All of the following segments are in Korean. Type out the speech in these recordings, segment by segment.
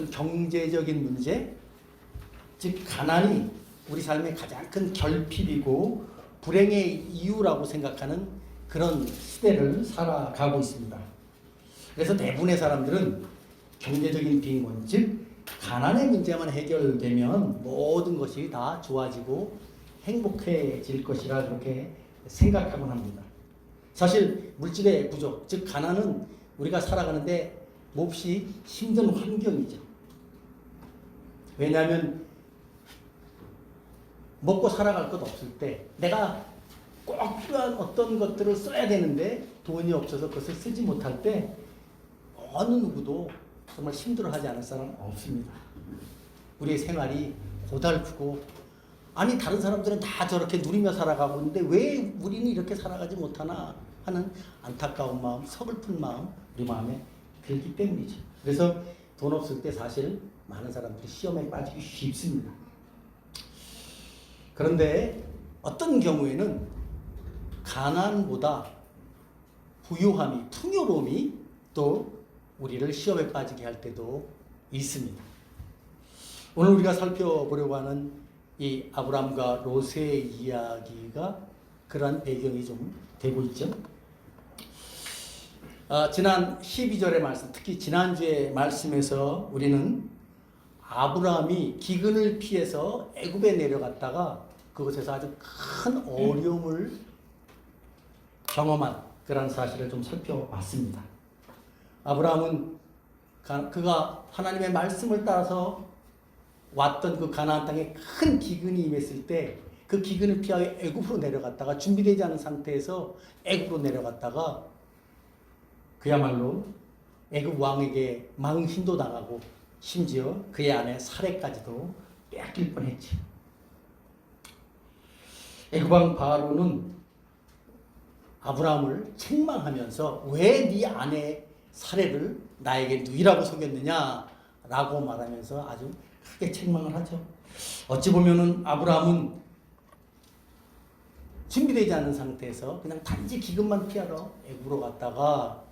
어떤 경제적인 문제, 즉 가난이 우리 삶의 가장 큰 결핍이고 불행의 이유라고 생각하는 그런 시대를 살아가고 있습니다. 그래서 대부분의 사람들은 경제적인 빈곤, 즉 가난의 문제만 해결되면 모든 것이 다 좋아지고 행복해질 것이라 그렇게 생각하곤 합니다. 사실 물질의 부족, 즉 가난은 우리가 살아가는데 몹시 힘든 환경이죠. 왜냐하면 먹고 살아갈 것 없을 때 내가 꼭 필요한 어떤 것들을 써야 되는데 돈이 없어서 그것을 쓰지 못할 때 어느 누구도 정말 힘들어하지 않을 사람 없습니다. 우리의 생활이 고달프고 아니 다른 사람들은 다 저렇게 누리며 살아가고 있는데 왜 우리는 이렇게 살아가지 못하나 하는 안타까운 마음, 서글픈 마음 우리 마음에 들기 때문이죠. 그래서 돈 없을 때 사실 많은 사람들이 시험에 빠지기 쉽습니다. 그런데 어떤 경우에는 가난보다 부유함이, 풍요로움이 또 우리를 시험에 빠지게 할 때도 있습니다. 오늘 우리가 살펴보려고 하는 이 아브람과 롯의 이야기가 그러한 배경이 좀 되고 있죠. 지난 12절의 말씀, 특히 지난주의 말씀에서 우리는 아브라함이 기근을 피해서 애굽에 내려갔다가 그곳에서 아주 큰 어려움을 경험한 그런 사실을 좀 살펴봤습니다. 아브라함은 그가 하나님의 말씀을 따라서 왔던 그 가나안 땅에 큰 기근이 임했을 때 그 기근을 피하여 애굽으로 내려갔다가 준비되지 않은 상태에서 애굽으로 내려갔다가 그야말로 애굽 왕에게 망신도 당하고 심지어 그의 아내 사례까지도 빼앗길 뻔했죠. 애굽 왕 바로는 아브라함을 책망하면서 왜 네 아내 사례를 나에게 누이라고 속였느냐라고 말하면서 아주 크게 책망을 하죠. 어찌 보면은 아브라함은 준비되지 않은 상태에서 그냥 단지 기근만 피하러 애굽으로 갔다가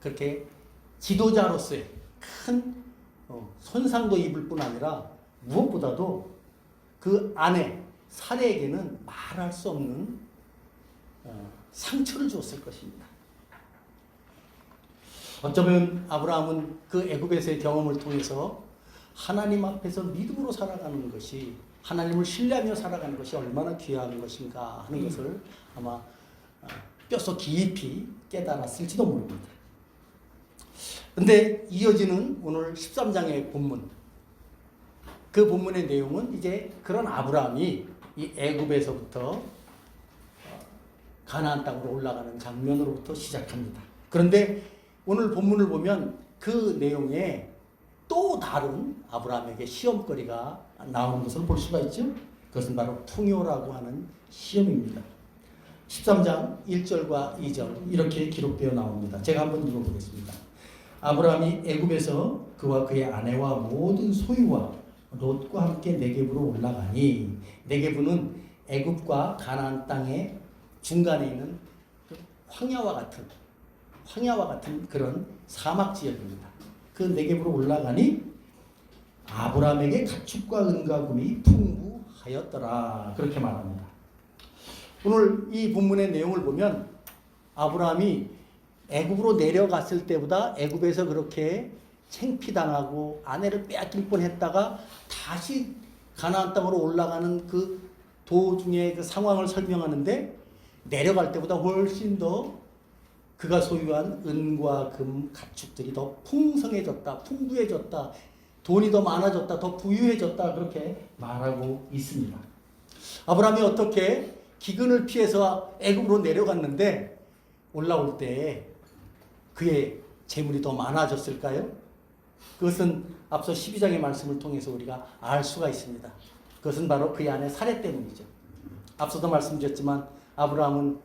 그렇게 지도자로서의 큰 손상도 입을 뿐 아니라 무엇보다도 그 아내 사례에게는 말할 수 없는 상처를 주었을 것입니다. 어쩌면 아브라함은 그 애굽에서의 경험을 통해서 하나님 앞에서 믿음으로 살아가는 것이, 하나님을 신뢰하며 살아가는 것이 얼마나 귀한 것인가 하는 것을 아마 뼛속 깊이 깨달았을지도 모릅니다. 근데 이어지는 오늘 13장의 본문, 그 본문의 내용은 이제 그런 아브라함이 이 애굽에서부터 가나안 땅으로 올라가는 장면으로부터 시작합니다. 그런데 오늘 본문을 보면 그 내용에 또 다른 아브라함에게 시험거리가 나오는 것을 볼 수가 있죠. 그것은 바로 풍요라고 하는 시험입니다. 13장 1절과 2절 이렇게 기록되어 나옵니다. 제가 한번 읽어보겠습니다. 아브라함이 애굽에서 그와 그의 아내와 모든 소유와 롯과 함께 네겝으로 올라가니, 네겝은 애굽과 가나안 땅의 중간에 있는 황야와 같은 그런 사막 지역입니다. 그 네겝으로 올라가니 아브라함에게 가축과 은과 금이 풍부하였더라, 그렇게 말합니다. 오늘 이 본문의 내용을 보면 아브라함이 애굽으로 내려갔을 때보다 애굽에서 그렇게 생피당하고 아내를 빼앗길 뻔했다가 다시 가나안 땅으로 올라가는 그 도중의 그 상황을 설명하는데, 내려갈 때보다 훨씬 더 그가 소유한 은과 금, 가축들이 더 풍성해졌다, 풍부해졌다, 돈이 더 많아졌다, 더 부유해졌다, 그렇게 말하고 있습니다. 아브라함이 어떻게 기근을 피해서 애굽으로 내려갔는데 올라올 때 그의 재물이 더 많아졌을까요? 그것은 앞서 12장의 말씀을 통해서 우리가 알 수가 있습니다. 그것은 바로 그의 아내 사례 때문이죠. 앞서도 말씀드렸지만 아브라함은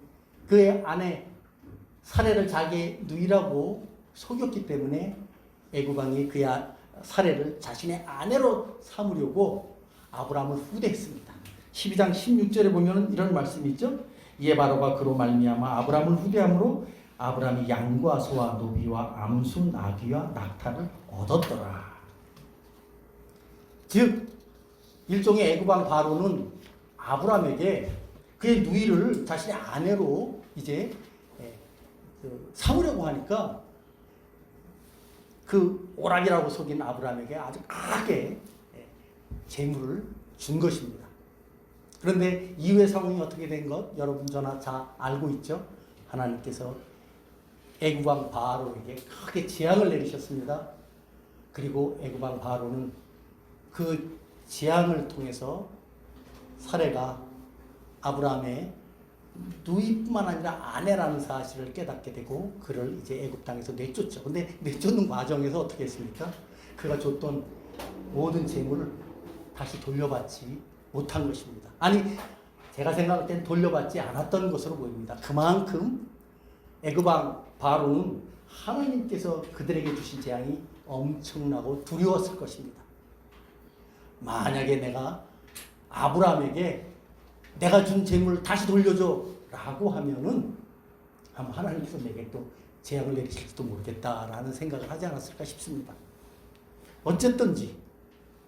그의 아내 사례를 자기의 누이라고 속였기 때문에 애굽 왕이 그의 사례를 자신의 아내로 삼으려고 아브라함을 후대했습니다. 12장 16절에 보면 이런 말씀이 있죠. 이에 바로가 그로 말미암아 아브라함을 후대함으로 아브라함이 양과 소와 노비와 암수 나귀와 낙타를 얻었더라. 즉 일종의 애굽왕 바로는 아브라함에게 그의 누이를 자신의 아내로 이제 삼으려고 하니까 그 오락이라고 속인 아브라함에게 아주 크게 재물을 준 것입니다. 그런데 이후의 상황이 어떻게 된 것 여러분 저나 잘 알고 있죠. 하나님께서 애굽왕 바로에게 크게 재앙을 내리셨습니다. 그리고 애굽왕 바로는 그 재앙을 통해서 사례가 아브라함의 누이뿐만 아니라 아내라는 사실을 깨닫게 되고 그를 이제 애굽 땅에서 내쫓죠. 근데 내쫓는 과정에서 어떻게 했습니까? 그가 줬던 모든 재물을 다시 돌려받지 못한 것입니다. 아니 제가 생각할 땐 돌려받지 않았던 것으로 보입니다. 그만큼 애굽왕 바로는 하나님께서 그들에게 주신 재앙이 엄청나고 두려웠을 것입니다. 만약에 내가 아브라함에게 내가 준 재물을 다시 돌려줘 라고 하면은 아마 하나님께서 내게 또 재앙을 내리실지도 모르겠다라는 생각을 하지 않았을까 싶습니다. 어쨌든지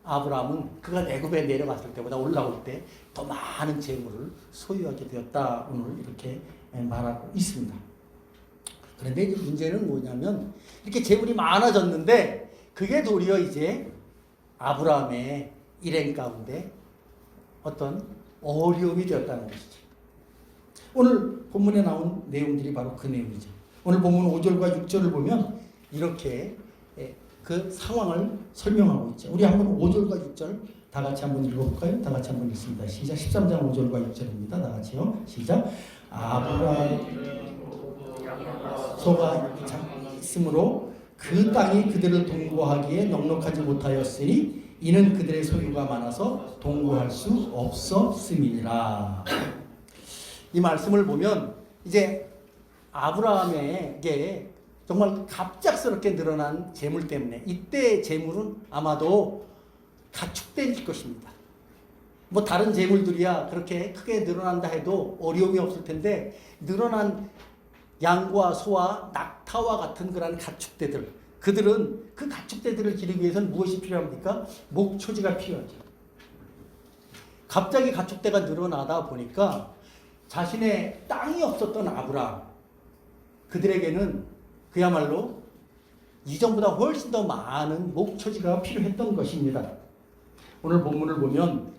아브라함은 그가 애굽에 내려갔을 때보다 올라올 때 더 많은 재물을 소유하게 되었다. 오늘 이렇게 말하고 있습니다. 그런데 이제 문제는 뭐냐면 이렇게 재물이 많아졌는데 그게 도리어 이제 아브라함의 일행 가운데 어떤 어려움이 되었다는 것이죠. 오늘 본문에 나온 내용들이 바로 그 내용이죠. 오늘 본문 5절과 6절을 보면 이렇게 그 상황을 설명하고 있죠. 우리 한번 5절과 6절 다 같이 한번 읽어볼까요? 다 같이 한번 읽습니다. 시작. 13장 5절과 6절입니다. 다 같이요. 시작. 아브라함 소가 있으므로 그 땅이 그들을 동거하기에 넉넉하지 못하였으니 이는 그들의 소유가 많아서 동거할 수 없었음이니라. 이 말씀을 보면 이제 아브라함에게 정말 갑작스럽게 늘어난 재물 때문에 이때 재물은 아마도 가축될 것입니다. 뭐 다른 재물들이야 그렇게 크게 늘어난다 해도 어려움이 없을 텐데 늘어난 양과 소와 낙타와 같은 그런 가축대들, 그들은 그 가축대들을 기르기 위해서는 무엇이 필요합니까? 목초지가 필요하죠. 갑자기 가축대가 늘어나다 보니까 자신의 땅이 없었던 아브라함, 그들에게는 그야말로 이전보다 훨씬 더 많은 목초지가 필요했던 것입니다. 오늘 본문을 보면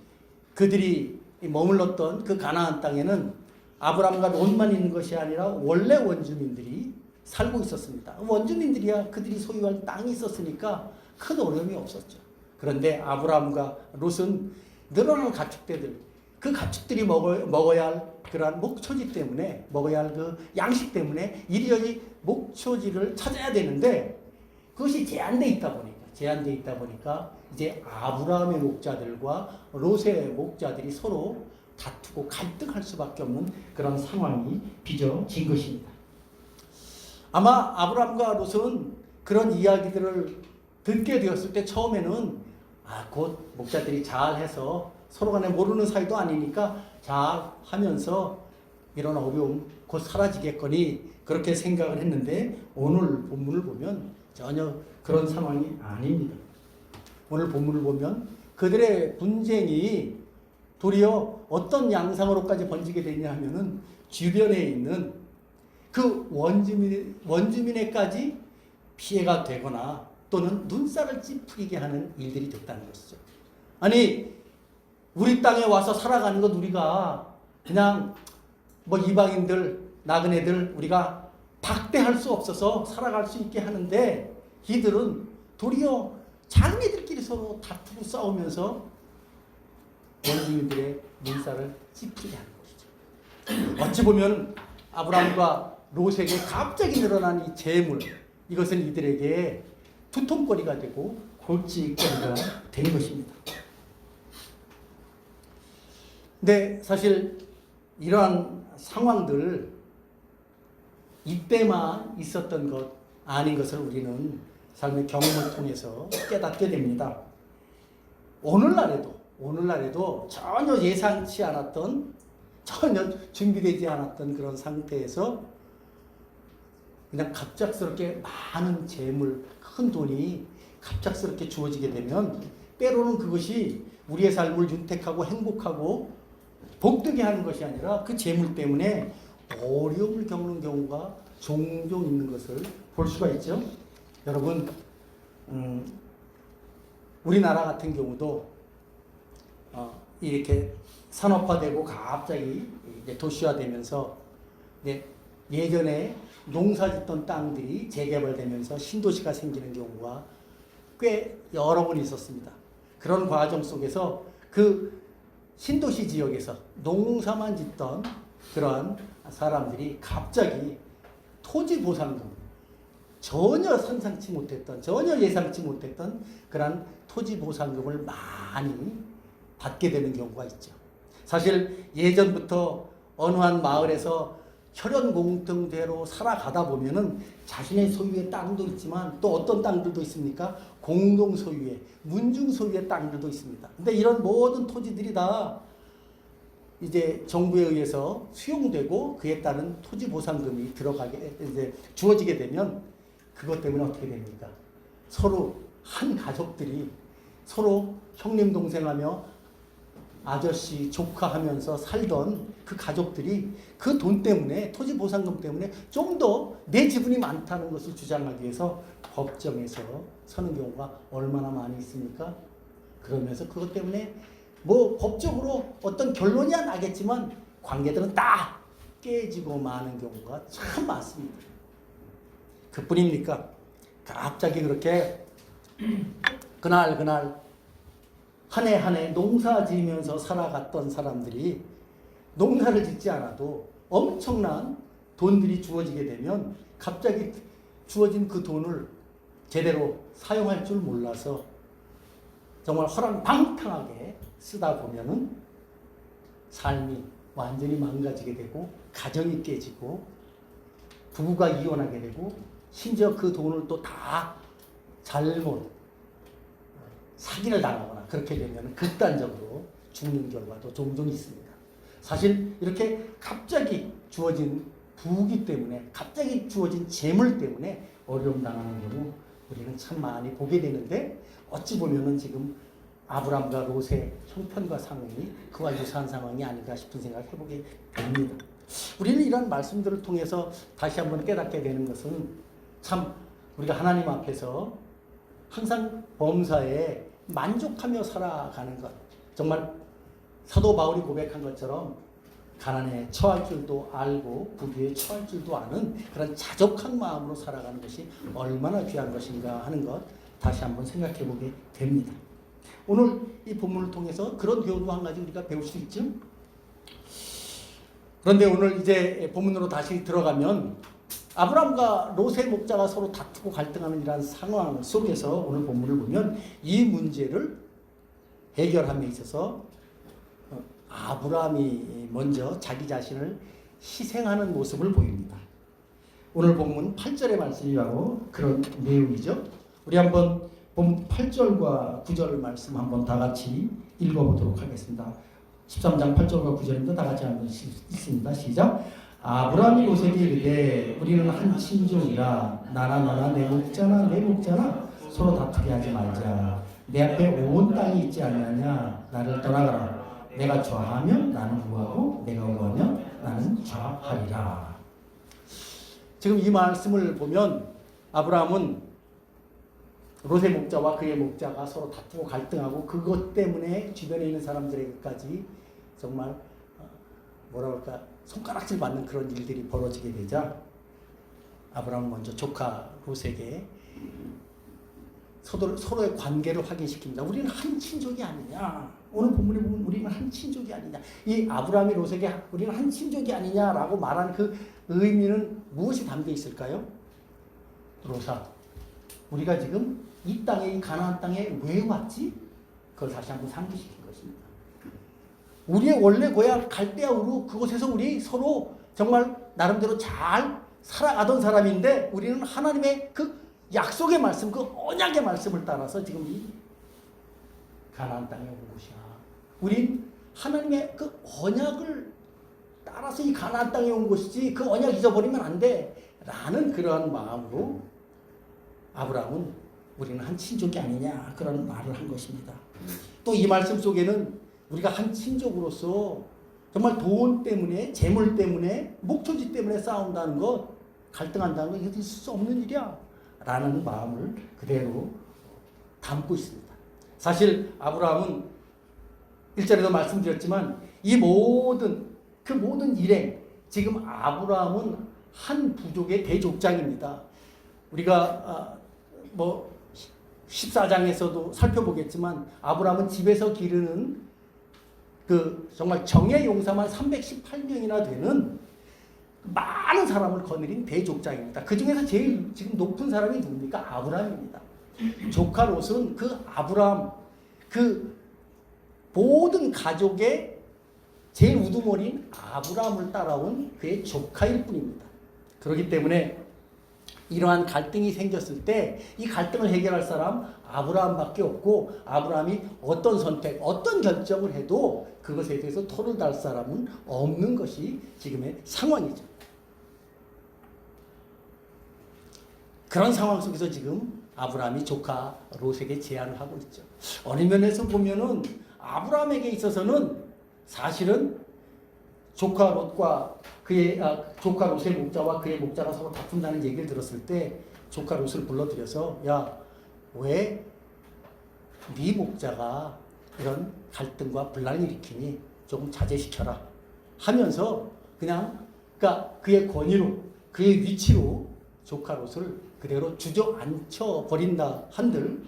그들이 머물렀던 그 가나안 땅에는 아브라함과 롯만 있는 것이 아니라 원래 원주민들이 살고 있었습니다. 원주민들이야 그들이 소유한 땅이 있었으니까 큰 어려움이 없었죠. 그런데 아브라함과 롯은 늘어난 가축대들, 그 가축들이 먹어야 할 그러한 목초지 때문에, 먹어야 할 그 양식 때문에 이리저리 목초지를 찾아야 되는데 그것이 제한되어 있다 보니까 이제 아브라함의 목자들과 롯의 목자들이 서로 다투고 갈등할 수밖에 없는 그런 상황이 빚어진 것입니다. 아마 아브라함과 롯은 그런 이야기들을 듣게 되었을 때 처음에는 곧 목자들이 잘해서 서로 간에 모르는 사이도 아니니까 잘 하면서 이런 어려움 곧 사라지겠거니 그렇게 생각을 했는데 오늘 본문을 보면 전혀 그런 상황이 아닙니다. 오늘 본문을 보면 그들의 분쟁이 도리어 어떤 양상으로까지 번지게 되냐 하면은 주변에 있는 그 원주민에까지 피해가 되거나 또는 눈살을 찌푸리게 하는 일들이 됐다는 것이죠. 아니 우리 땅에 와서 살아가는 것 우리가 그냥 뭐 이방인들 나그네들 우리가 박대할 수 없어서 살아갈 수 있게 하는데 이들은 도리어 자기네들끼리 서로 다투고 싸우면서 원주민들의 눈살을 찌푸리게 하는 것이죠. 어찌 보면 아브라함과 롯에게 갑자기 늘어난 이 재물, 이것은 이들에게 두통거리가 되고 골칫거리가 된 것입니다. 근데 사실 이러한 상황들 이때만 있었던 것 아닌 것을 우리는 삶의 경험을 통해서 깨닫게 됩니다. 오늘날에도 전혀 예상치 않았던, 전혀 준비되지 않았던 그런 상태에서 그냥 갑작스럽게 많은 재물, 큰 돈이 갑작스럽게 주어지게 되면 때로는 그것이 우리의 삶을 윤택하고 행복하고 복되게 하는 것이 아니라 그 재물 때문에 어려움을 겪는 경우가 종종 있는 것을 볼 수가 있죠. 여러분, 우리나라 같은 경우도 이렇게 산업화되고 갑자기 이제 도시화되면서 예전에 농사짓던 땅들이 재개발되면서 신도시가 생기는 경우가 꽤 여러 번 있었습니다. 그런 과정 속에서 그 신도시 지역에서 농사만 짓던 그러한 사람들이 갑자기 토지 보상금, 전혀 상상치 못했던, 전혀 예상치 못했던 그런 토지 보상금을 많이 받게 되는 경우가 있죠. 사실 예전부터 어느 한 마을에서 혈연공통제로 살아가다 보면은 자신의 소유의 땅도 있지만 또 어떤 땅들도 있습니까? 공동 소유의, 문중 소유의 땅들도 있습니다. 근데 이런 모든 토지들이 다 이제 정부에 의해서 수용되고 그에 따른 토지 보상금이 들어가게 이제 주어지게 되면 그것 때문에 어떻게 됩니까? 서로 한 가족들이 서로 형님 동생하며 아저씨 조카 하면서 살던 그 가족들이 그 돈 때문에 토지 보상금 때문에 좀 더 내 지분이 많다는 것을 주장하기 위해서 법정에서 서는 경우가 얼마나 많이 있습니까? 그러면서 그것 때문에 뭐 법적으로 어떤 결론이야 나겠지만 관계들은 다 깨지고 마는 경우가 참 많습니다. 그뿐입니까? 갑자기 그렇게 그날 한 해 한 해 농사 지으면서 살아갔던 사람들이 농사를 짓지 않아도 엄청난 돈들이 주어지게 되면 갑자기 주어진 그 돈을 제대로 사용할 줄 몰라서 정말 허랑방탕하게 쓰다 보면은 삶이 완전히 망가지게 되고 가정이 깨지고 부부가 이혼하게 되고 심지어 그 돈을 또 다 잘못 사기를 당하거나 그렇게 되면 극단적으로 죽는 결과도 종종 있습니다. 사실 이렇게 갑자기 주어진 부귀 때문에 갑자기 주어진 재물 때문에 어려움 당하는 경우 우리는 참 많이 보게 되는데 어찌 보면은 지금 아브람과 롯의 형편과 상황이 그와 유사한 상황이 아닌가 싶은 생각을 해보게 됩니다. 우리는 이런 말씀들을 통해서 다시 한번 깨닫게 되는 것은 참 우리가 하나님 앞에서 항상 범사에 만족하며 살아가는 것. 정말 사도 바울이 고백한 것처럼 가난에 처할 줄도 알고 부귀에 처할 줄도 아는 그런 자족한 마음으로 살아가는 것이 얼마나 귀한 것인가 하는 것 다시 한번 생각해 보게 됩니다. 오늘 이 본문을 통해서 그런 교훈도 한 가지 우리가 배울 수 있죠. 그런데 오늘 이제 본문으로 다시 들어가면 아브람과 롯의 목자가 서로 다투고 갈등하는 이러한 상황 속에서 오늘 본문을 보면 이 문제를 해결함에 있어서 아브람이 먼저 자기 자신을 희생하는 모습을 보입니다. 오늘 본문 8절의 말씀이 바로 그런 내용이죠. 우리 한번 본 8절과 9절 말씀 한번 다 같이 읽어보도록 하겠습니다. 13장 8절과 9절입니다. 다 같이 한번 읽습니다. 시작. 아브람이 롯에게 이르되 우리는 한 친족이라 나나 너나 내 목자나 서로 다투게 하지 말자. 내 앞에 온 땅이 있지 않느냐. 나를 떠나가라. 내가 좌하면 나는 우하고 내가 우하면 나는 좌하리라. 지금 이 말씀을 보면 아브라함은 롯의 목자와 그의 목자가 서로 다투고 갈등하고 그것 때문에 주변에 있는 사람들에게까지 정말 뭐라 그럴까 손가락질 받는 그런 일들이 벌어지게 되자 아브라함은 먼저 조카 롯에게 서로의 관계를 확인시킵니다. 우리는 한 친족이 아니냐. 오늘 본문에 보면 우리는 한 친족이 아니냐. 이 아브라함이 롯에게 우리는 한 친족이 아니냐라고 말하는 그 의미는 무엇이 담겨 있을까요? 롯아, 우리가 지금 이 땅에, 이 가나안 땅에 왜 왔지? 그걸 다시 한번 상기시킨 것입니다. 우리의 원래 고향 갈대아 우르 그곳에서 우리 서로 정말 나름대로 잘 살아가던 사람인데 우리는 하나님의 그 약속의 말씀, 그 언약의 말씀을 따라서 지금 이 가나안 땅에 온 것이야. 우린 하나님의 그 언약을 따라서 이 가나안 땅에 온 것이지 그 언약 잊어버리면 안 돼. 라는 그러한 마음으로 아브라함은 우리는 한 친족이 아니냐 그런 말을 한 것입니다. 또 이 말씀 속에는 우리가 한 친족으로서 정말 돈 때문에, 재물 때문에, 목초지 때문에 싸운다는 것, 갈등한다는 것, 이거 있을 수 없는 일이야 라는 마음을 그대로 담고 있습니다. 사실 아브라함은 1절에도 말씀드렸지만 이 모든 일행, 지금 아브라함은 한 부족의 대족장입니다. 우리가 14장에서도 살펴보겠지만 아브라함은 집에서 기르는 정말 정예 용사만 318명이나 되는 많은 사람을 거느린 대족장입니다. 그 중에서 제일 지금 높은 사람이 누굽니까? 아브라함입니다. 조카 롯은 그 아브라함, 그 모든 가족의 제일 우두머리인 아브라함을 따라온 그의 조카일 뿐입니다. 그렇기 때문에 이러한 갈등이 생겼을 때 이 갈등을 해결할 사람 아브라함밖에 없고, 아브라함이 어떤 선택, 어떤 결정을 해도 그것에 대해서 토를 달 사람은 없는 것이 지금의 상황이죠. 그런 상황 속에서 지금 아브라함이 조카 롯에게 제안을 하고 있죠. 어느 면에서 보면은 아브라함에게 있어서는 사실은 조카 롯과 조카 롯의 목자와 그의 목자가 서로 다툰다는 얘기를 들었을 때 조카 롯을 불러들여서, 야, 왜 네 목자가 이런 갈등과 분란을 일으키니 조금 자제시켜라 하면서 그러니까 그의 권위로, 그의 위치로 조카 롯을 그대로 주저앉혀 버린다 한들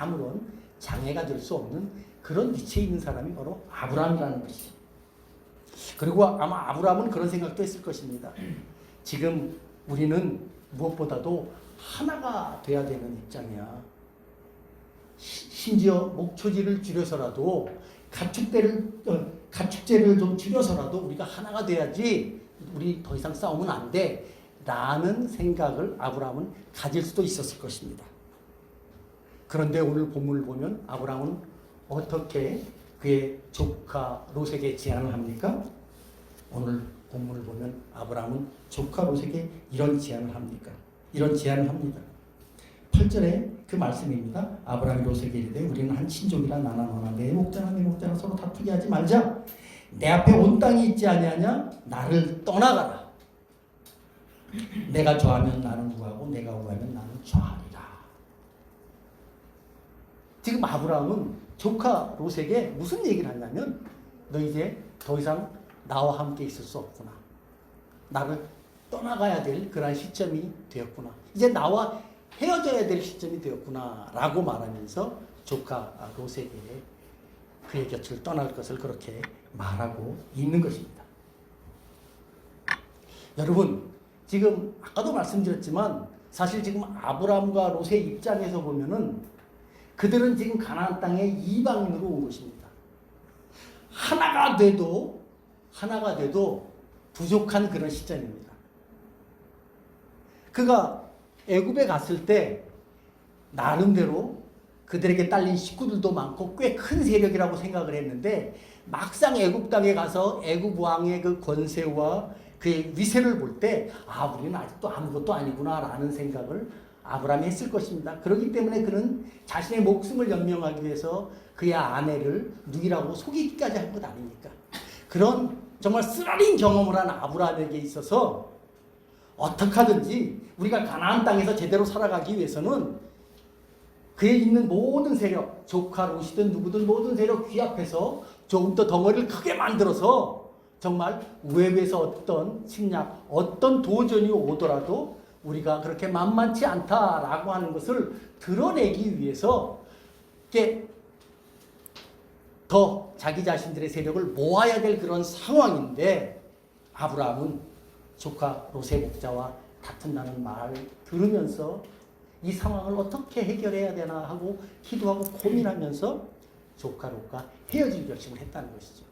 아무런 장애가 될 수 없는 그런 위치에 있는 사람이 바로 아브라함이라는 것이죠. 그리고 아마 아브라함은 그런 생각도 했을 것입니다. 지금 우리는 무엇보다도 하나가 돼야 되는 입장이야. 심지어 목초지를 줄여서라도 가축제를 좀 줄여서라도 우리가 하나가 돼야지 우리 더 이상 싸우면 안 돼 라는 생각을 아브라함은 가질 수도 있었을 것입니다. 그런데 오늘 본문을 보면 아브라함은 어떻게 그의 조카 롯에게 제안을 합니까? 오늘 본문을 보면 아브라함은 조카 롯에게 이런 제안을 합니다. 8절에 그 말씀입니다. 아브라함이 롯에게 이르되 우리는 한 친족이라 나나 너나 내 목자나 서로 다투게 하지 말자. 내 앞에 온 땅이 있지 아니하냐? 나를 떠나가라. 내가 좋아하면 나는 우하고 내가 우하면 나는 좋아하리라. 지금 아브라함은 조카 롯에게 무슨 얘기를 하냐면, 너 이제 더 이상 나와 함께 있을 수 없구나. 나를 떠나가야 될 그런 시점이 되었구나. 이제 나와 헤어져야 될 시점이 되었구나 라고 말하면서 조카 롯에게 그의 곁을 떠날 것을 그렇게 말하고 있는 것입니다. 여러분, 지금 아까도 말씀드렸지만 사실 지금 아브라함과 롯의 입장에서 보면은 그들은 지금 가나안 땅에 이방인으로 온 것입니다. 하나가 돼도 부족한 그런 시점입니다. 그가 애굽에 갔을 때 나름대로 그들에게 딸린 식구들도 많고 꽤 큰 세력이라고 생각을 했는데, 막상 애굽 땅에 가서 애굽 왕의 그 권세와 그의 위세를 볼 때 우리는 아직도 아무것도 아니구나 라는 생각을 아브라함이 했을 것입니다. 그렇기 때문에 그는 자신의 목숨을 연명하기 위해서 그의 아내를 누이라고 속이기까지 한 것 아닙니까? 그런 정말 쓰라린 경험을 한 아브라함에게 있어서 어떻게 하든지 우리가 가나안 땅에서 제대로 살아가기 위해서는 그에 있는 모든 세력, 조카 롯이든 누구든 모든 세력 귀합해서 조금 더 덩어리를 크게 만들어서 정말 외부에서 어떤 침략, 어떤 도전이 오더라도 우리가 그렇게 만만치 않다라고 하는 것을 드러내기 위해서 더 자기 자신들의 세력을 모아야 될 그런 상황인데, 아브라함은 조카 롯의 목자와 다툰다는 말을 들으면서 이 상황을 어떻게 해결해야 되나 하고 기도하고 고민하면서 조카 롯과 헤어질 결심을 했다는 것이죠.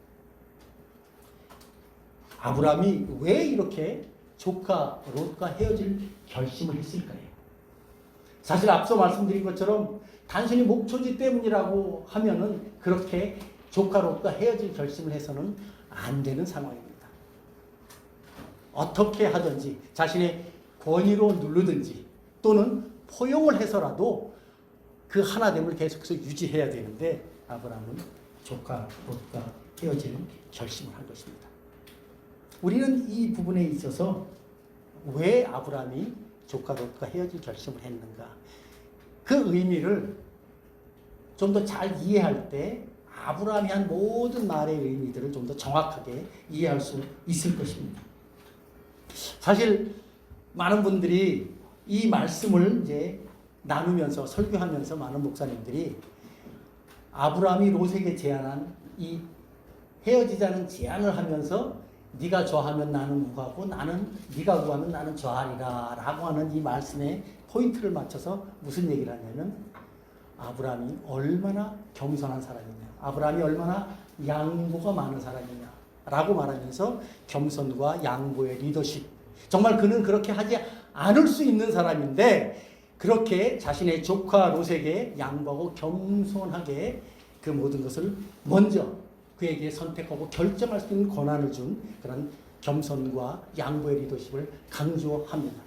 아브라함이 왜 이렇게 조카 롯과 헤어질 결심을 했을까요? 사실 앞서 말씀드린 것처럼 단순히 목초지 때문이라고 하면은 그렇게 조카 롯과 헤어질 결심을 해서는 안 되는 상황입니다. 어떻게 하든지 자신의 권위로 누르든지 또는 포용을 해서라도 그 하나됨을 계속해서 유지해야 되는데 아브라함은 조카 롯과 헤어지는 결심을 한 것입니다. 우리는 이 부분에 있어서 왜 아브라함이 조카 롯과 헤어질 결심을 했는가, 그 의미를 좀 더 잘 이해할 때 아브라함이 한 모든 말의 의미들을 좀 더 정확하게 이해할 수 있을 것입니다. 사실 많은 분들이 이 말씀을 이제 나누면서 설교하면서 많은 목사님들이 아브라함이 롯에게 제안한 이 헤어지자는 제안을 하면서 네가 좋아하면 나는 우하고 나는 네가 우하면 나는 좋아하리라 라고 하는 이 말씀에 포인트를 맞춰서 무슨 얘기를 하냐면 아브라함이 얼마나 겸손한 사람이냐, 아브라함이 얼마나 양보가 많은 사람이냐 라고 말하면서 겸손과 양보의 리더십, 정말 그는 그렇게 하지 않을 수 있는 사람인데 그렇게 자신의 조카 롯에게 양보하고 겸손하게 그 모든 것을 먼저 그에게 선택하고 결정할 수 있는 권한을 준 그런 겸손과 양보의 리더십을 강조합니다.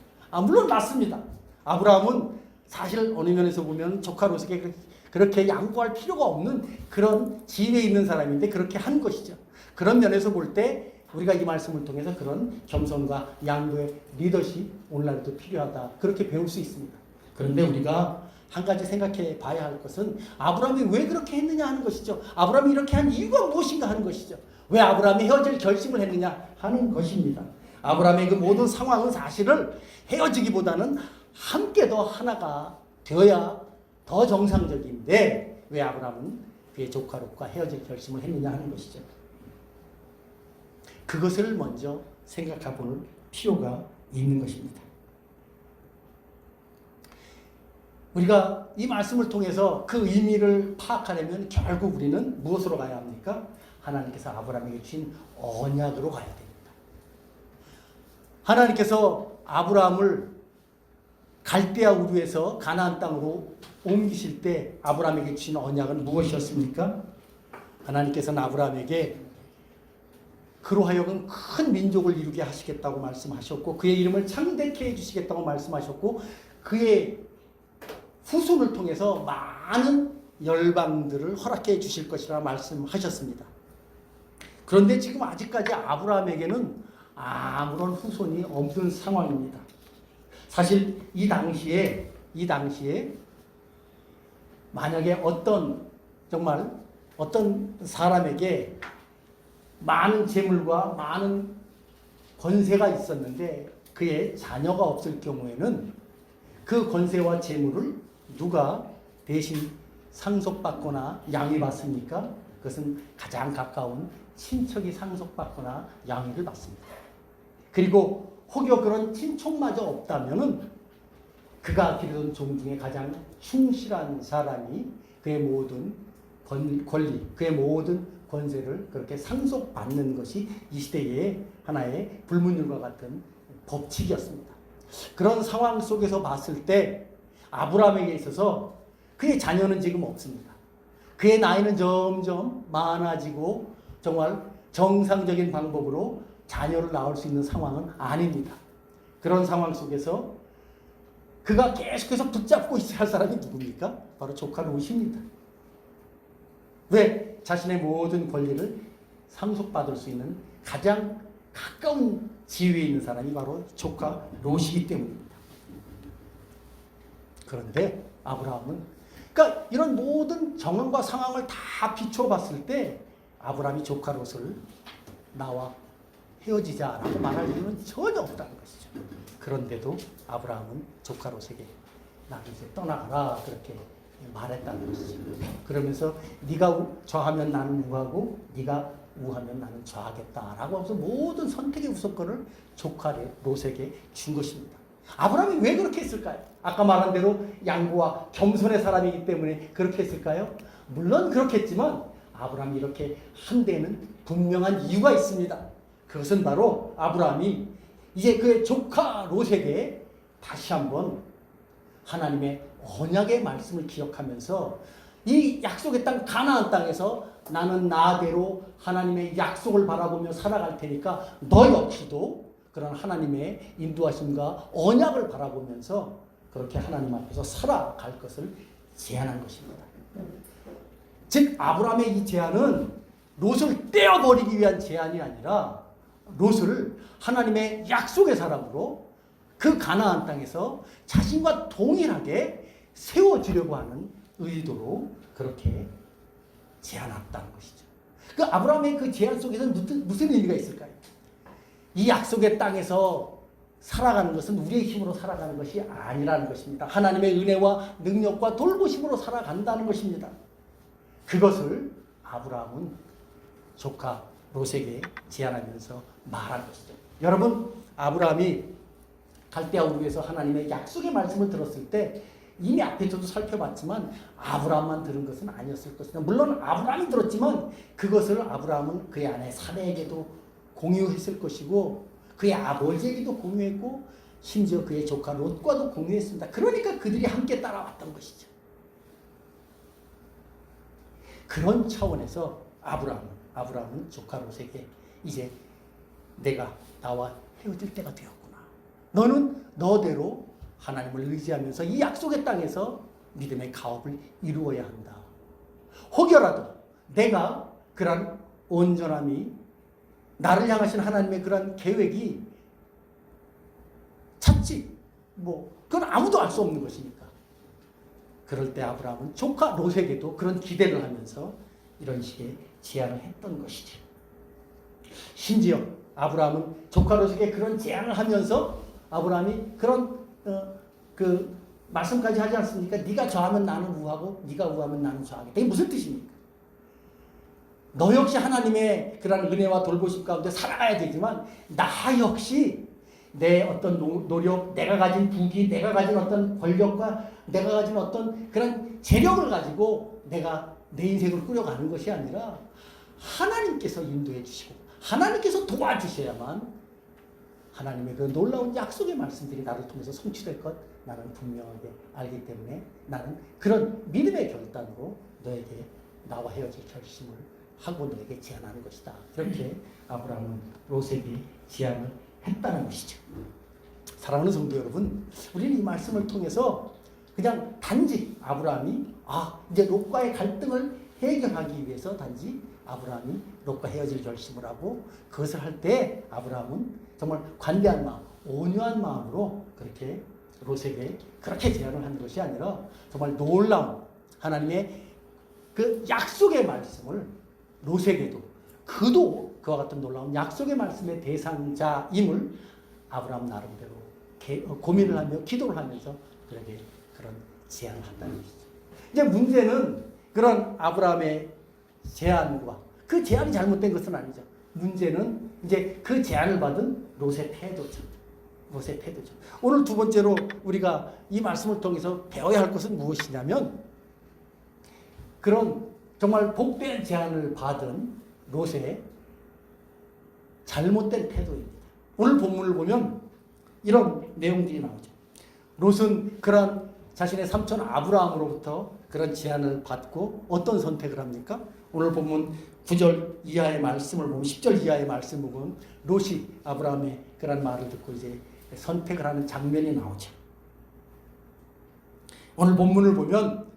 물론 맞습니다. 아브라함은 사실 어느 면에서 보면 조카 롯에게 그렇게 양보할 필요가 없는 그런 지위에 있는 사람인데 그렇게 한 것이죠. 그런 면에서 볼 때 우리가 이 말씀을 통해서 그런 겸손과 양보의 리더십 오늘날도 필요하다, 그렇게 배울 수 있습니다. 그런데 우리가 한 가지 생각해 봐야 할 것은 아브라함이 왜 그렇게 했느냐 하는 것이죠. 아브라함이 이렇게 한 이유가 무엇인가 하는 것이죠. 왜 아브라함이 헤어질 결심을 했느냐 하는 것입니다. 아브라함의 그 모든 상황은 사실은 헤어지기보다는 함께 더 하나가 되어야 더 정상적인데 왜 아브라함은 그의 조카 롯과 헤어질 결심을 했느냐 하는 것이죠. 그것을 먼저 생각해 볼 필요가 있는 것입니다. 우리가 이 말씀을 통해서 그 의미를 파악하려면 결국 우리는 무엇으로 가야 합니까? 하나님께서 아브라함에게 주신 언약으로 가야 됩니다. 하나님께서 아브라함을 갈대아 우르에서 가나안 땅으로 옮기실 때 아브라함에게 주신 언약은 무엇이었습니까? 하나님께서는 아브라함에게 그로 하여금 큰 민족을 이루게 하시겠다고 말씀하셨고 그의 이름을 창대케 해주시겠다고 말씀하셨고 그의 후손을 통해서 많은 열방들을 허락해 주실 것이라 말씀하셨습니다. 그런데 지금 아직까지 아브라함에게는 아무런 후손이 없는 상황입니다. 사실 이 당시에 만약에 정말 어떤 사람에게 많은 재물과 많은 권세가 있었는데 그의 자녀가 없을 경우에는 그 권세와 재물을 누가 대신 상속받거나 양위받습니까? 그것은 가장 가까운 친척이 상속받거나 양위를 받습니다. 그리고 혹여 그런 친척마저 없다면은 그가 기르던 종 중에 가장 충실한 사람이 그의 모든 권리, 그의 모든 권세를 그렇게 상속받는 것이 이 시대의 하나의 불문율과 같은 법칙이었습니다. 그런 상황 속에서 봤을 때 아브라함에게 있어서 그의 자녀는 지금 없습니다. 그의 나이는 점점 많아지고 정말 정상적인 방법으로 자녀를 낳을 수 있는 상황은 아닙니다. 그런 상황 속에서 그가 계속해서 붙잡고 있어야 할 사람이 누굽니까? 바로 조카 롯입니다. 왜? 자신의 모든 권리를 상속받을 수 있는 가장 가까운 지위에 있는 사람이 바로 조카 롯이기 때문입니다. 그런데 아브라함은 그러니까 이런 모든 정황과 상황을 다 비춰봤을 때 아브라함이 조카 롯을 나와 헤어지자라고 말할 이유는 전혀 없다는 것이죠. 그런데도 아브라함은 조카 롯에게 나도 이제 떠나가라 그렇게 말했다는 것이죠. 그러면서 네가 좌하면 나는 우하고 네가 우하면 나는 좌하겠다라고 하면서 모든 선택의 우선권을 조카 롯에게 준 것입니다. 아브라함이 왜 그렇게 했을까요? 아까 말한 대로 양보와 겸손의 사람이기 때문에 그렇게 했을까요? 물론 그렇겠지만 아브라함이 이렇게 한 데는 분명한 이유가 있습니다. 그것은 바로 아브라함이 이제 그의 조카 롯에게 다시 한번 하나님의 언약의 말씀을 기억하면서 이 약속의 땅 가나안 땅에서 나는 나대로 하나님의 약속을 바라보며 살아갈 테니까 너 역시도 그런 하나님의 인도하심과 언약을 바라보면서 그렇게 하나님 앞에서 살아갈 것을 제안한 것입니다. 즉 아브라함의 이 제안은 롯을 떼어버리기 위한 제안이 아니라 롯을 하나님의 약속의 사람으로 그 가나안 땅에서 자신과 동일하게 세워주려고 하는 의도로 그렇게 제안했다는 것이죠. 그 아브라함의 그 제안 속에서는 무슨 의미가 있을까요? 이 약속의 땅에서 살아가는 것은 우리의 힘으로 살아가는 것이 아니라는 것입니다. 하나님의 은혜와 능력과 돌보심으로 살아간다는 것입니다. 그것을 아브라함은 조카 롯에게 제안하면서 말한 것이죠. 여러분, 아브라함이 갈대아 우르에서 하나님의 약속의 말씀을 들었을 때 이미 앞에서도 살펴봤지만 아브라함만 들은 것은 아니었을 것입니다. 물론 아브라함이 들었지만 그것을 아브라함은 그의 아내 사레에게도 공유했을 것이고 그의 아버지에게도 공유했고 심지어 그의 조카 롯과도 공유했습니다. 그러니까 그들이 함께 따라왔던 것이죠. 그런 차원에서 아브라함은 조카 롯에게 이제 내가 나와 헤어질 때가 되었구나. 너는 너대로 하나님을 의지하면서 이 약속의 땅에서 믿음의 가업을 이루어야 한다. 혹여라도 내가 그런 온전함이 나를 향하신 하나님의 그런 계획이 찾지 그건 아무도 알 수 없는 것이니까. 그럴 때 아브라함은 조카 롯에게도 그런 기대를 하면서 이런 식의 제안을 했던 것이죠. 심지어 아브라함은 조카 롯에게 그런 제안을 하면서 아브라함이 그런 그 말씀까지 하지 않습니까? 네가 저하면 나는 우하고 네가 우하면 나는 저하겠다. 이게 무슨 뜻입니까? 너 역시 하나님의 그런 은혜와 돌보심 가운데 살아가야 되지만 나 역시 내 어떤 노력, 내가 가진 부귀, 내가 가진 어떤 권력과 내가 가진 어떤 그런 재력을 가지고 내가 내 인생을 꾸려가는 것이 아니라 하나님께서 인도해 주시고 하나님께서 도와주셔야만 하나님의 그 놀라운 약속의 말씀들이 나를 통해서 성취될 것 나는 분명하게 알기 때문에 나는 그런 믿음의 결단으로 너에게 나와 헤어질 결심을 하고 너에게 제안하는 것이다. 그렇게 아브라함은 롯에게 제안을 했다는 것이죠. 사랑하는 성도 여러분, 우리는 이 말씀을 통해서 그냥 단지 아브라함이 이제 롯과의 갈등을 해결하기 위해서 단지 아브라함이 롯과 헤어질 결심을 하고 그것을 할 때 아브라함은 정말 관대한 마음, 온유한 마음으로 그렇게 롯에게 그렇게 제안을 한 것이 아니라 정말 놀라운 하나님의 그 약속의 말씀을 롯에게도 그도 그와 같은 놀라운 약속의 말씀의 대상자임을 아브라함 나름대로 고민을 하며 기도를 하면서 그에게 그런 제안을 한다는 것이죠. 이제 문제는 그런 아브라함의 제안과 그 제안이 잘못된 것은 아니죠. 문제는 이제 그 제안을 받은 롯의 태도죠. 롯의 태도죠. 오늘 두 번째로 우리가 이 말씀을 통해서 배워야 할 것은 무엇이냐면 그런 정말 복된 제안을 받은 롯의 잘못된 태도입니다. 오늘 본문을 보면 이런 내용들이 나오죠. 롯은 그런 자신의 삼촌 아브라함으로부터 그런 제안을 받고 어떤 선택을 합니까? 오늘 본문 9절 이하의 말씀을 보면 10절 이하의 말씀을 보면 롯이 아브라함의 그런 말을 듣고 이제 선택을 하는 장면이 나오죠. 오늘 본문을 보면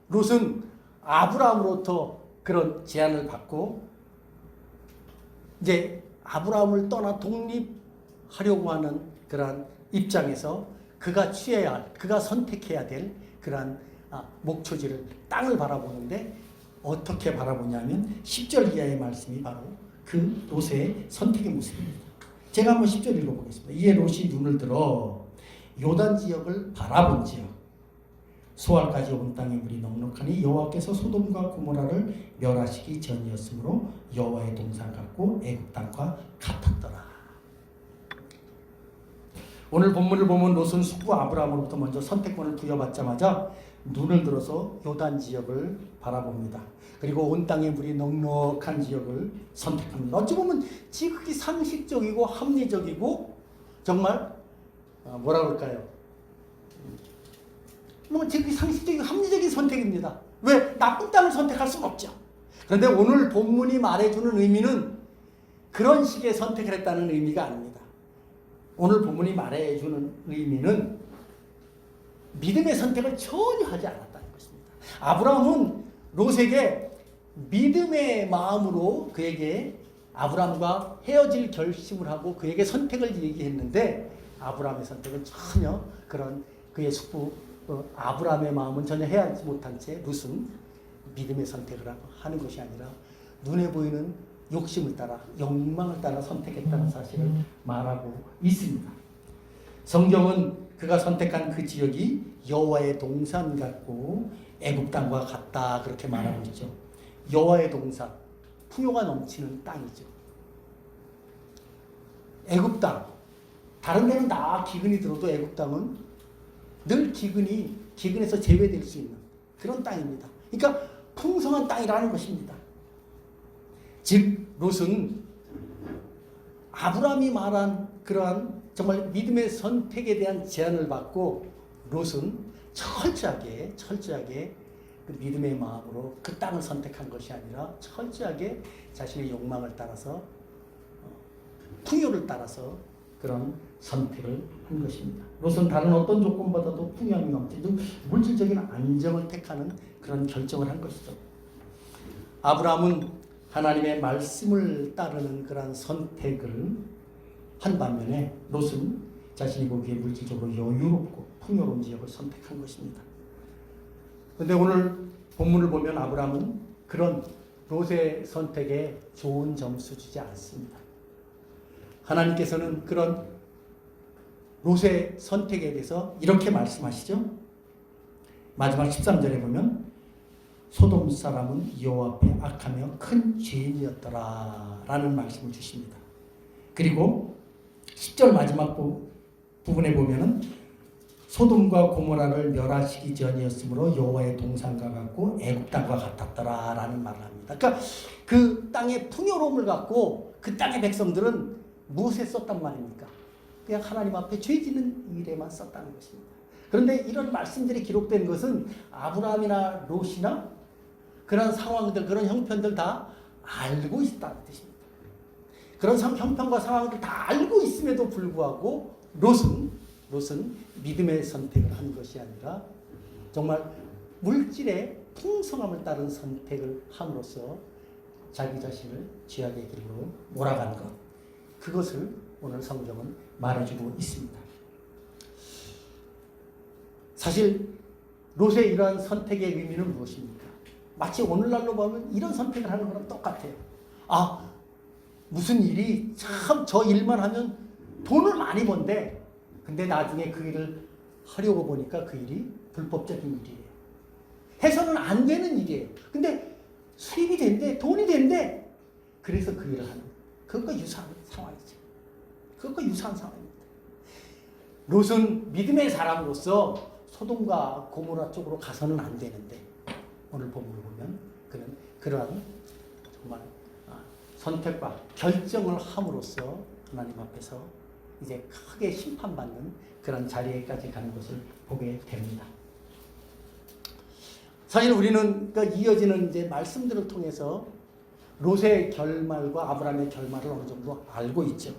롯은 아브라함으로부터 그런 제안을 받고 이제 아브라함을 떠나 독립하려고 하는 그런 입장에서 그가 취해야 할, 그가 선택해야 될 그러한 목초지를 땅을 바라보는데 어떻게 바라보냐면 10절 이하의 말씀이 바로 그 롯의 선택의 모습입니다. 제가 한번 10절 읽어보겠습니다. 이에 롯이 눈을 들어 요단 지역을 바라본지어 소알까지 온 땅의 물이 넉넉하니 여호와께서 소돔과 고모라를 멸하시기 전이었으므로 여호와의 동산 같고 애굽 땅과 같았더라. 오늘 본문을 보면 롯은 숙부 아브라함으로부터 먼저 선택권을 부여받자마자 눈을 들어서 요단 지역을 바라봅니다. 그리고 온 땅의 물이 넉넉한 지역을 선택합니다. 어찌 보면 지극히 상식적이고 합리적이고 정말 뭐라 그럴까요? 지극히 상식적이고 합리적인 선택입니다. 왜? 나쁜 땅을 선택할 수는 없죠. 그런데 오늘 본문이 말해주는 의미는 그런 식의 선택을 했다는 의미가 아닙니다. 오늘 본문이 말해주는 의미는 믿음의 선택을 전혀 하지 않았다는 것입니다. 아브라함은 롯에게 믿음의 마음으로 그에게 아브라함과 헤어질 결심을 하고 그에게 선택을 얘기했는데 아브라함의 선택은 전혀 그런 그의 숙부 아브라함의 마음은 전혀 해하지 못한 채 롯은 믿음의 선택을 하는 것이 아니라 눈에 보이는 욕심을 따라 욕망을 따라 선택했다는 사실을 말하고 있습니다. 성경은 그가 선택한 그 지역이 여호와의 동산 같고 애굽 땅과 같다 그렇게 말하고 있죠. 여호와의 동산, 풍요가 넘치는 땅이죠. 애굽 땅, 다른 데는 다 기근이 들어도 애굽 땅은 늘 기근에서 제외될 수 있는 그런 땅입니다. 그러니까 풍성한 땅이라는 것입니다. 즉 롯은 아브라함이 말한 그러한 정말 믿음의 선택에 대한 제안을 받고 롯은 철저하게 그 믿음의 마음으로 그 땅을 선택한 것이 아니라 철저하게 자신의 욕망을 따라서 풍요를 따라서 그런 선택을 한 것입니다. 롯은 다른 어떤 조건보다도 풍요함이 넘치는 물질적인 안정을 택하는 그런 결정을 한 것이죠. 아브라함은 하나님의 말씀을 따르는 그런 선택을 한 반면에 롯은 자신이 보기에 물질적으로 여유롭고 풍요로운 지역을 선택한 것입니다. 그런데 오늘 본문을 보면 아브라함은 그런 롯의 선택에 좋은 점수 주지 않습니다. 하나님께서는 그런 롯의 선택에 대해서 이렇게 말씀하시죠. 마지막 13절에 보면 소돔 사람은 여호와 앞에 악하며 큰 죄인이었더라 라는 말씀을 주십니다. 그리고 10절 마지막 부분에 보면은 소돔과 고모라를 멸하시기 전이었으므로 여호와의 동산과 같고 애굽 땅과 같았더라 라는 말을 합니다. 그러니까 그 땅의 풍요로움을 갖고 그 땅의 백성들은 무엇에 썼단 말입니까? 그냥 하나님 앞에 죄 짓는 일에만 썼다는 것입니다. 그런데 이런 말씀들이 기록된 것은 아브라함이나 롯이나 그런 상황들, 그런 형편들 다 알고 있다는 뜻입니다. 그런 형편과 상황들 다 알고 있음에도 불구하고 롯은 믿음의 선택을 한 것이 아니라 정말 물질의 풍성함을 따른 선택을 함으로써 자기 자신을 죄악의 길로 몰아간 것, 그것을 오늘 성경은 말해주고 있습니다. 사실 롯의 이러한 선택의 의미는 무엇입니까? 마치 오늘날로 보면 이런 선택을 하는 거랑 똑같아요. 무슨 일이 참 저 일만 하면 돈을 많이 번대. 근데 나중에 그 일을 하려고 보니까 그 일이 불법적인 일이에요. 해서는 안 되는 일이에요. 근데 수입이 된대, 돈이 된대. 그래서 그 일을 하는. 그것과 유사한 상황이죠. 그것과 유사한 상황입니다. 롯은 믿음의 사람으로서 소돔과 고모라 쪽으로 가서는 안 되는데 오늘 본문을 보면 그는 그러한 정말 선택과 결정을 함으로써 하나님 앞에서 이제 크게 심판받는 그런 자리에까지 가는 것을 보게 됩니다. 사실 우리는 그 이어지는 이제 말씀들을 통해서 롯의 결말과 아브라함의 결말을 어느 정도 알고 있죠.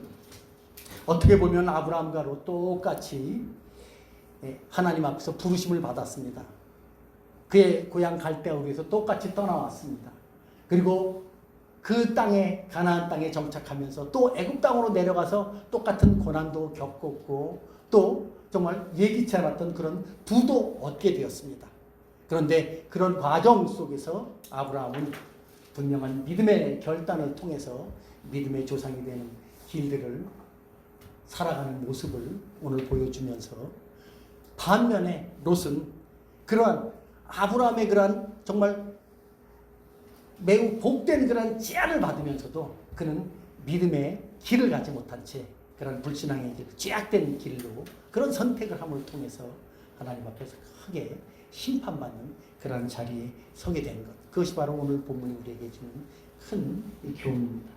어떻게 보면 아브라함과 롯 똑같이 하나님 앞에서 부르심을 받았습니다. 그의 고향 갈대아우르에서 똑같이 떠나왔습니다. 그리고 그 땅에 가나안 땅에 정착하면서 또 애굽 땅으로 내려가서 똑같은 고난도 겪었고 또 정말 예기치 않았던 그런 부도 얻게 되었습니다. 그런데 그런 과정 속에서 아브라함은 분명한 믿음의 결단을 통해서 믿음의 조상이 되는 길들을 살아가는 모습을 오늘 보여주면서 반면에 롯은 그러한 아브라함의 그러한 정말 매우 복된 그런 제안을 받으면서도 그는 믿음의 길을 가지 못한 채 그런 불신앙의 길, 죄악된 길로 그런 선택을 함을 통해서 하나님 앞에서 크게 심판받는 그런 자리에 서게 된 것. 그것이 바로 오늘 본문이 우리에게 주는 큰 교훈입니다.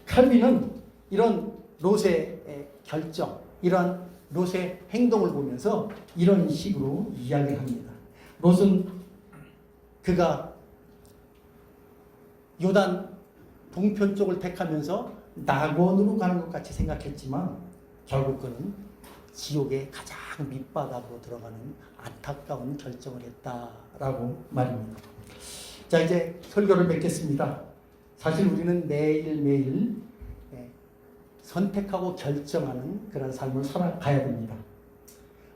칼빈은 이런 롯의 결정, 이런 롯의 행동을 보면서 이런 식으로 이야기를 합니다. 롯은 그가 요단 동편 쪽을 택하면서 낙원으로 가는 것 같이 생각했지만 결국 그는 지옥의 가장 밑바닥으로 들어가는 안타까운 결정을 했다라고 말입니다. 자, 이제 설교를 맺겠습니다. 사실 우리는 매일매일 선택하고 결정하는 그런 삶을 살아가야 됩니다.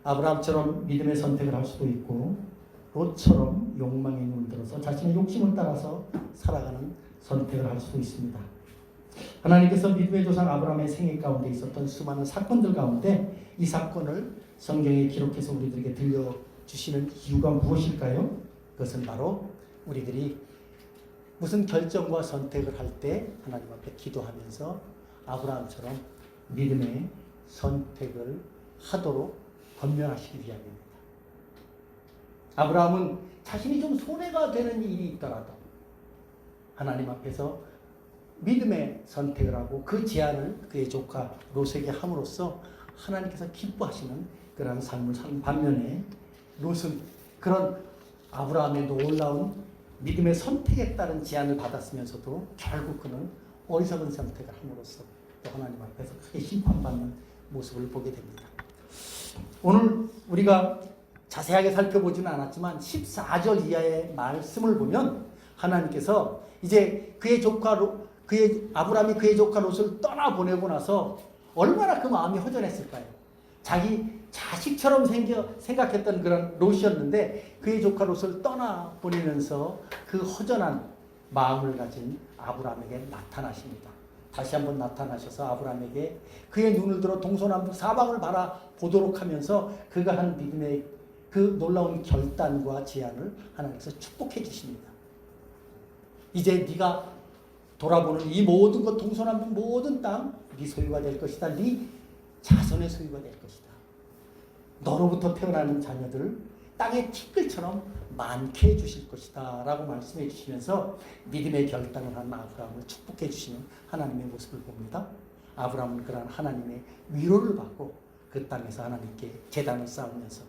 아브라함처럼 믿음의 선택을 할 수도 있고 롯처럼 욕망에 물들어서 자신의 욕심을 따라서 살아가는 선택을 할 수도 있습니다. 하나님께서 믿음의 조상 아브라함의 생애 가운데 있었던 수많은 사건들 가운데 이 사건을 성경에 기록해서 우리들에게 들려주시는 이유가 무엇일까요? 그것은 바로 우리들이 무슨 결정과 선택을 할 때 하나님 앞에 기도하면서 아브라함처럼 믿음의 선택을 하도록 권면하시기 위함입니다. 아브라함은 자신이 좀 손해가 되는 일이 있더라도 하나님 앞에서 믿음의 선택을 하고 그 제안을 그의 조카 롯에게 함으로써 하나님께서 기뻐하시는 그런 삶을 산 반면에 롯은 그런 아브라함의 놀라운 믿음의 선택에 따른 제안을 받았으면서도 결국 그는 어리석은 선택을 함으로써 또 하나님 앞에서 크게 심판받는 모습을 보게 됩니다. 오늘 우리가 자세하게 살펴보지는 않았지만 14절 이하의 말씀을 보면 하나님께서 이제 아브라함이 그의 조카 롯을 떠나보내고 나서 얼마나 그 마음이 허전했을까요? 자기 자식처럼 생각했던 그런 롯이었는데 그의 조카 롯을 떠나보내면서 그 허전한 마음을 가진 아브라함에게 나타나십니다. 다시 한번 나타나셔서 아브라함에게 그의 눈을 들어 동서남북 사방을 바라보도록 하면서 그가 한 믿음의 그 놀라운 결단과 제안을 하나님께서 축복해 주십니다. 이제 네가 돌아보는 이 모든 것 동서남북 모든 땅 네 소유가 될 것이다. 네 자손의 소유가 될 것이다. 너로부터 태어나는 자녀들 땅의 티끌처럼 많게 해주실 것이다 라고 말씀해 주시면서 믿음의 결단을 한 아브라함을 축복해 주시는 하나님의 모습을 봅니다. 아브라함은 그러한 하나님의 위로를 받고 그 땅에서 하나님께 제단을 쌓으면서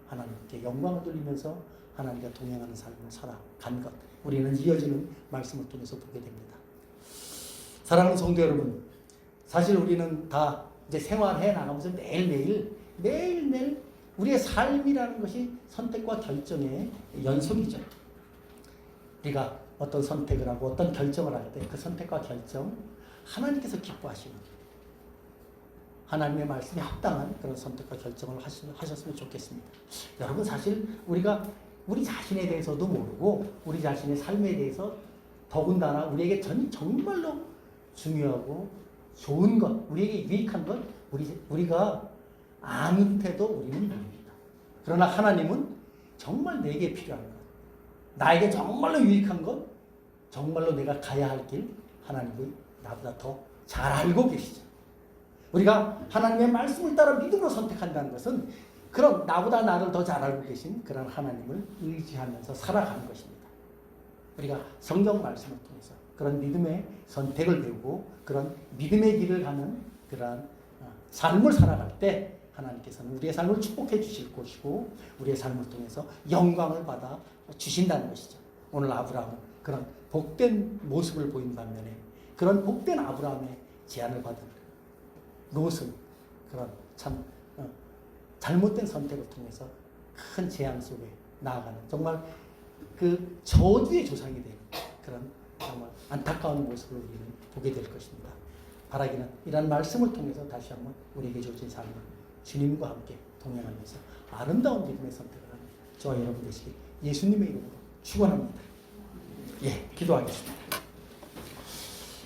하나님께 영광을 돌리면서 하나님과 동행하는 삶을 살아간 것, 우리는 이어지는 말씀을 통해서 보게 됩니다. 사랑하는 성도 여러분, 사실 우리는 다 이제 생활해 나가면서 매일매일 우리의 삶이라는 것이 선택과 결정의 연속이죠. 우리가 어떤 선택을 하고 어떤 결정을 할 때 그 선택과 결정 하나님께서 기뻐하시는 하나님의 말씀에 합당한 그런 선택과 결정을 하셨으면 좋겠습니다. 여러분, 사실 우리가 우리 자신에 대해서도 모르고 우리 자신의 삶에 대해서 더군다나 우리에게 정말로 중요하고 좋은 것, 우리에게 유익한 것 우리가 아무 때도 우리는 모릅니다. 그러나 하나님은 정말 내게 필요한 것, 나에게 정말로 유익한 것, 정말로 내가 가야 할 길 하나님이 나보다 더 잘 알고 계시죠. 우리가 하나님의 말씀을 따라 믿음으로 선택한다는 것은 그런 나보다 나를 더 잘 알고 계신 그런 하나님을 의지하면서 살아가는 것입니다. 우리가 성경 말씀을 통해서 그런 믿음의 선택을 배우고 그런 믿음의 길을 가는 그러한 삶을 살아갈 때 하나님께서는 우리의 삶을 축복해 주실 것이고 우리의 삶을 통해서 영광을 받아 주신다는 것이죠. 오늘 아브라함은 그런 복된 모습을 보인 반면에 그런 복된 아브라함의 제안을 받은 롯은 그런 참 잘못된 선택을 통해서 큰 재앙 속에 나아가는 정말 그 저주의 조상이 된 그런 정말 안타까운 모습을 우리는 보게 될 것입니다. 바라기는 이런 말씀을 통해서 다시 한번 우리에게 주어진 삶을 주님과 함께 동행하면서 아름다운 믿음의 선택을 하는 저와 여러분 되시길 예수님의 이름으로 축원합니다. 기도하겠습니다.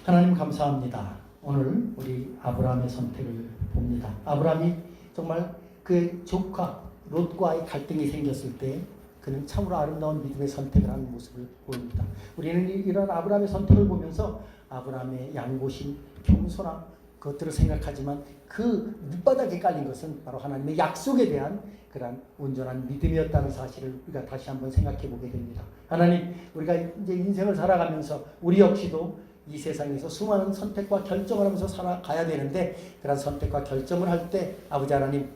하나님 감사합니다. 오늘 우리 아브라함의 선택을 봅니다. 아브라함이 정말 그 조카 롯과의 갈등이 생겼을 때 그는 참으로 아름다운 믿음의 선택을 하는 모습을 보입니다. 우리는 이런 아브라함의 선택을 보면서 아브라함의 양보심, 겸손함 그것들을 생각하지만 그 밑바닥에 깔린 것은 바로 하나님의 약속에 대한 그러한 온전한 믿음이었다는 사실을 우리가 다시 한번 생각해 보게 됩니다. 하나님, 우리가 이제 인생을 살아가면서 우리 역시도 이 세상에서 수많은 선택과 결정을 하면서 살아가야 되는데 그런 선택과 결정을 할 때 아버지 하나님,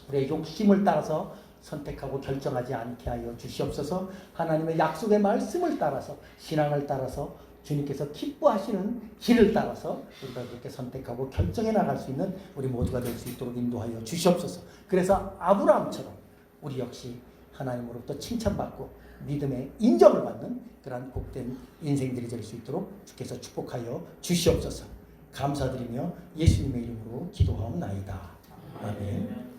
우리의 욕심을 따라서 선택하고 결정하지 않게 하여 주시옵소서. 하나님의 약속의 말씀을 따라서 신앙을 따라서 주님께서 기뻐하시는 길을 따라서 우리가 그렇게 선택하고 결정해 나갈 수 있는 우리 모두가 될 수 있도록 인도하여 주시옵소서. 그래서 아브라함처럼 우리 역시 하나님으로부터 칭찬받고 믿음의 인정을 받는 그러한 복된 인생들이 될 수 있도록 주께서 축복하여 주시옵소서. 감사드리며 예수님의 이름으로 기도하옵나이다. 아멘.